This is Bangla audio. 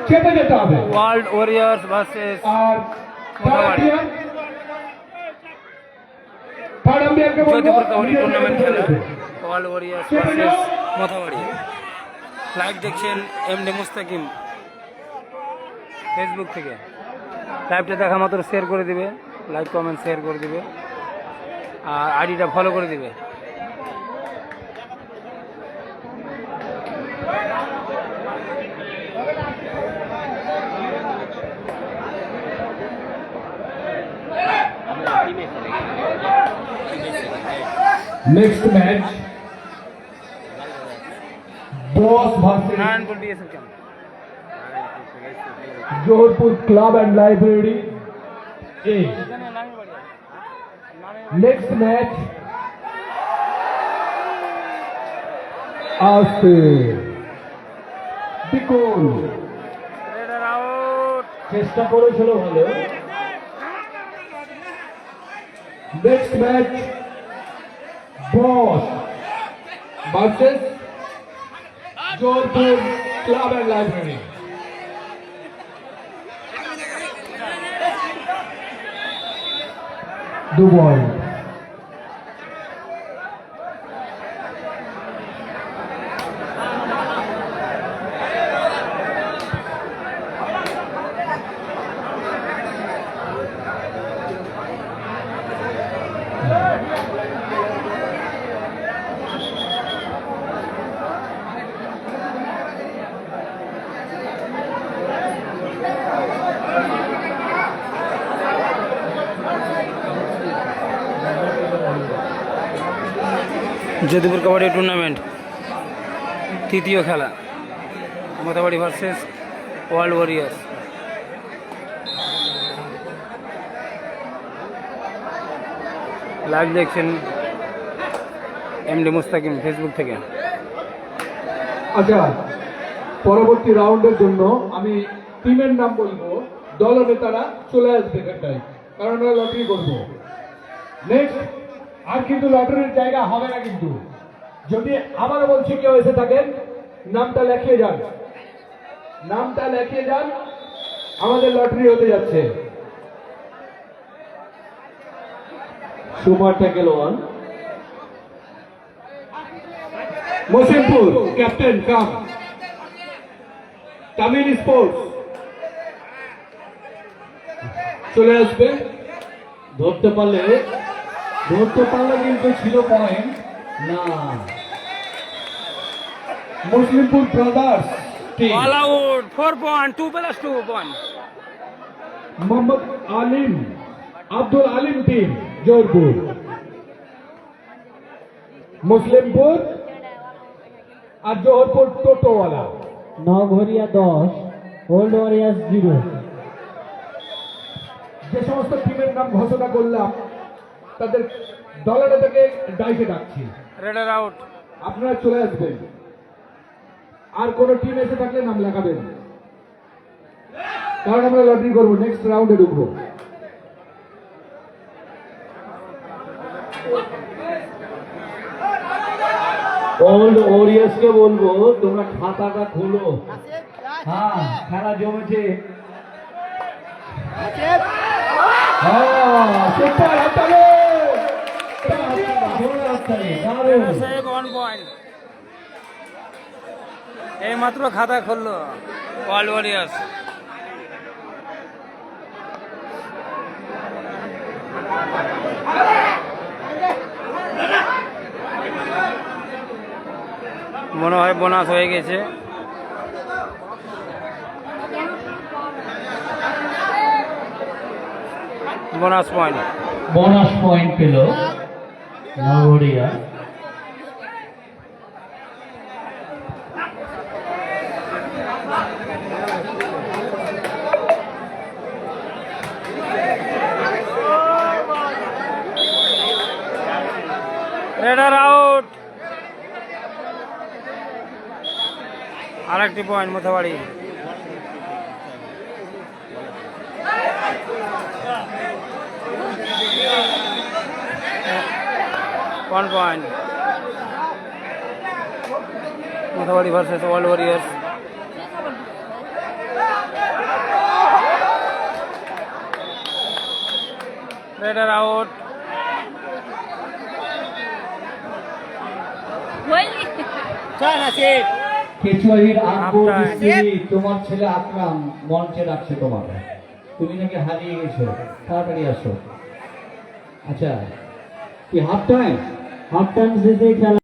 চেপে যেতে হবে। ওয়ার্ল্ড ওয়ারিয়ার্স ভার্সেস আর জ্যোতিপুর কাবাডি টুর্নামেন্ট খেলা world warriors versus Mothabari. Live দেখছেন এমডি মুস্তাকিম ফেসবুক থেকে। লাইভটা দেখা মাত্র শেয়ার করে দিবে, লাইক কমেন্ট শেয়ার করে দিবে আর আইডিটা ফলো করে দিবে। Next match boss versus Jodhpur club and library A. Next match आस्ते बिकुल চেষ্টা করেছিল ভালো। Next match boss versus Jodhpur club and library. दो बॉल জ্যোতিপুর কাবাডি টুর্নামেন্ট তৃতীয় খেলা Mothabari versus world warriors. Live দেখছেন এমডি মুস্তাকিম ফেসবুক থেকে। আচ্ছা, পরবর্তী রাউন্ডের জন্য আমি টিমের নাম বলবো, দলনেতারা চলে আসবে এখানটায়, কারণ আমরা লটারি করবো। নেক্সট আর কিন্তু লটারির জায়গা হবে না, কিন্তু যদি আবার বলছি কেউ এসে থাকেন নামটা লেখিয়ে যান, নামটা লেখিয়ে যান, আমাদের লটারি হতে যাচ্ছে। সুপার ট্যাকেল ওয়ান মসিমপুর ক্যাপ্টেন কাম তামিল স্পোর্টস চলে আসবে। ধরতে পারলে কিন্তু ছিল পয়েন্ট না। Muslimpur brothers all out 4 point 2 + 2 point. Mohammad Alim Abdul Alim team Jorpur. Muslimpur আর জোহরপুর টোটোওয়ালা। Nagaria 10 old warriors 0। যে সমস্ত টিমের নাম ঘোষণা করলাম তাদের দলের থেকে ডাইকে ডাকছি। রেডার আউট, আপনারা চলে আসবেন, আর কোন টিম এসে থাকলে নাম লেখাবেন, কারণ আমরা লটারি করবো, নেক্সট রাউন্ডে ঢুকবো। ওল্ড ওরিয়ার্সকে বলবো তোমরা খাতাটা খোলো। হ্যাঁ, খেলা জমেছে। এই মাত্র খাতা খুললো ওয়ার্ল্ড ওয়ারিয়ার্স। মনে হয় বোনাস হয়ে গেছে। বোনাস পয়েন্ট পেল নগরিয়া। রেডার আউট, আরেকটি point Mathabari. 1 point Mathabari versus world warriors. Raider out. কেচুয়াহির আকবর Half time. মিস্ত্রি, তোমার ছেলে আকরাম মঞ্চে রাখছে তোমাকে। তুমি নাকি হারিয়ে গেছো, তাড়াতাড়ি আসো। আচ্ছা, কি হাফ টাইম? হাফ টাইম শেষে খেলা